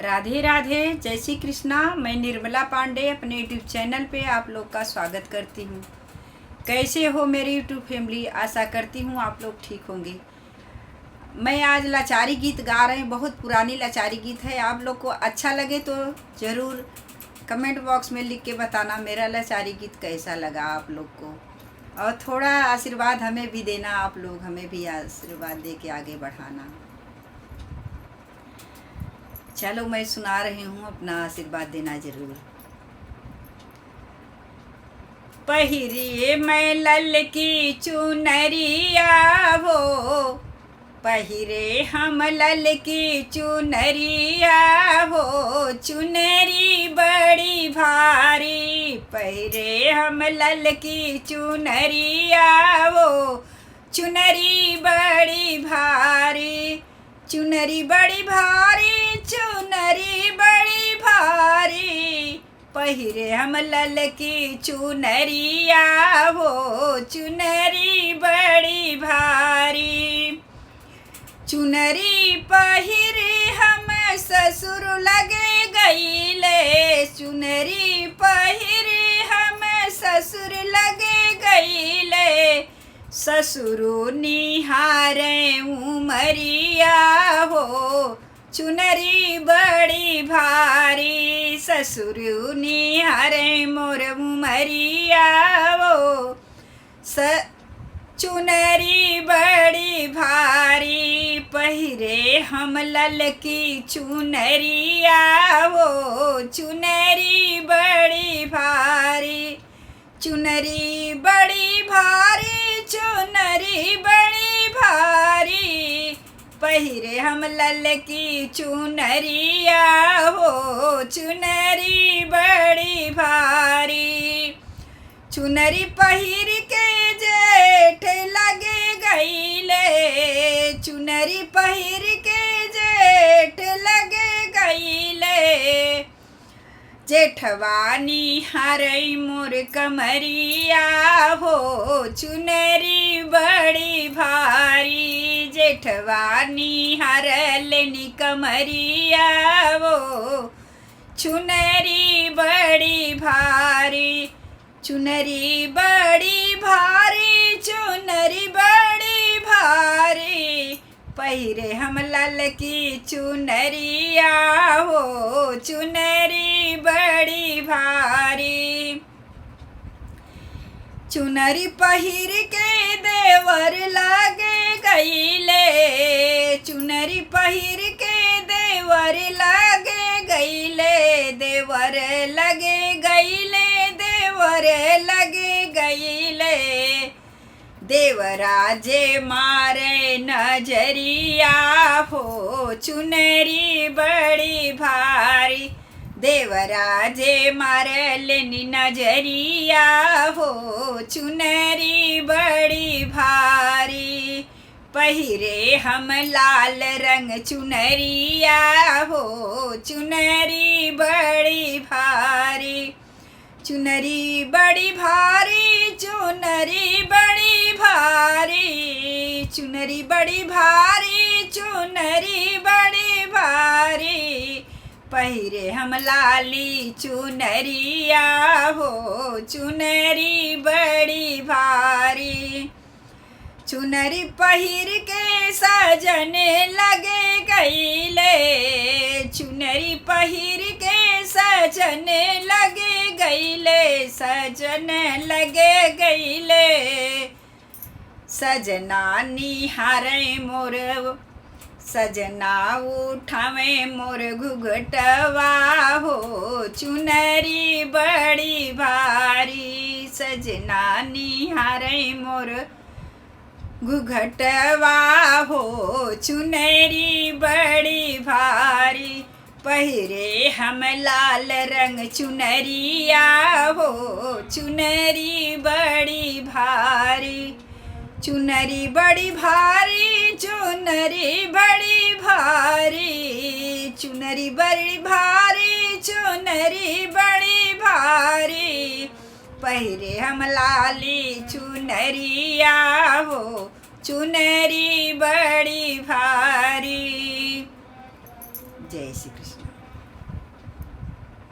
राधे राधे, जय श्री कृष्णा। मैं निर्मला पांडे अपने यूट्यूब चैनल पे आप लोग का स्वागत करती हूँ। कैसे हो मेरी यूट्यूब फैमिली? आशा करती हूँ आप लोग ठीक होंगे। मैं आज लाचारी गीत गा रहे हैं, बहुत पुरानी लाचारी गीत है। आप लोग को अच्छा लगे तो ज़रूर कमेंट बॉक्स में लिख के बताना मेरा लाचारी गीत कैसा लगा आप लोग को, और थोड़ा आशीर्वाद हमें भी देना। आप लोग हमें भी आशीर्वाद दे के आगे बढ़ाना। चलो मैं सुना रही हूँ, अपना आशीर्वाद देना जरूर। पहिरिए मैं लल की चुनरिया हो, पहिरे हम लल की चुनरिया हो, चुनरी बड़ी भारी। पहिरे हम लल की चुनरिया हो, चुनरी बड़ी भारी। चुनरी बड़ी भारी, चुनरी बड़ी भारी। पहिरे हम लल की चुनरिया हो, चुनरी बड़ी भारी। चुनरी पहिरे हम ससुर लगे गईले, चुनरी पहिरे हम ससुर लगे गईले। ससुरु निहारे उमरिया हो, चुनरी बड़ी भारी। ससुरु निहारे मोर उमरिया हो, चुनरी बड़ी भारी। पहिरे हम लल की चुनरिया हो, चुनरी बड़ी भारी। चुनरी बड़ी भारी, चुनरी बड़ी भारी। पहिरे हम लल की चुनरिया हो, चुनरी बड़ी भारी। चुनरी पहिर के जेठ लगे गईले, चुनरी पहिर के जेठ लगे गईले। जेठवानी हरई मोर कमरिया हो, चुनरी बड़ी भारी। जेठवानी हरलनी कमरिया हो, चुनरी बड़ी भारी। चुनरी बड़ी भारी, चुनरी बड़ी भारी। पहिरे हम लल की चुनरिया हो, चुनरी बड़ी भारी। चुनरी पहिर के देवर लगे गईले, चुनरी पहिर के देवर लगे गईले। देवर लगे गईले, देवर लगे गईले। देवराजे मारे नजरिया हो, चुनरी बड़ी भारी। देवराजे मारे लेनी नजरिया हो, चुनरी बड़ी भारी। पहिरे हम लाल रंग चुनरिया हो, चुनरी बड़ी भारी। चुनरी बड़ी भारी, चुनरी बड़ी भारी। चुनरी बड़ी भारी, चुनरी बड़ी भारी। पहिरे हम लाली चुनरिया हो, चुनरी बड़ी भारी। चुनरी पहिर के सजन लगे गईले, चुनरी पहिर के सजन लगे गईले। सजन लगे गईले। सजना निहारे मोर, सजना उठावे मोर घुघटवा हो, चुनरी बड़ी भारी। सजना निहारे मोर घुघटवा हो, चुनरी बड़ी भारी। पहिरे हम लाल रंग चुनरिया हो, चुनरी बड़ी भारी। चुनरी बड़ी भारी, चुनरी बड़ी भारी। चुनरी बड़ी भारी, चुनरी बड़ी भारी। पहिरे हम लाली चुनरिया हो, चुनरी बड़ी भारी। जय श्री कृष्ण।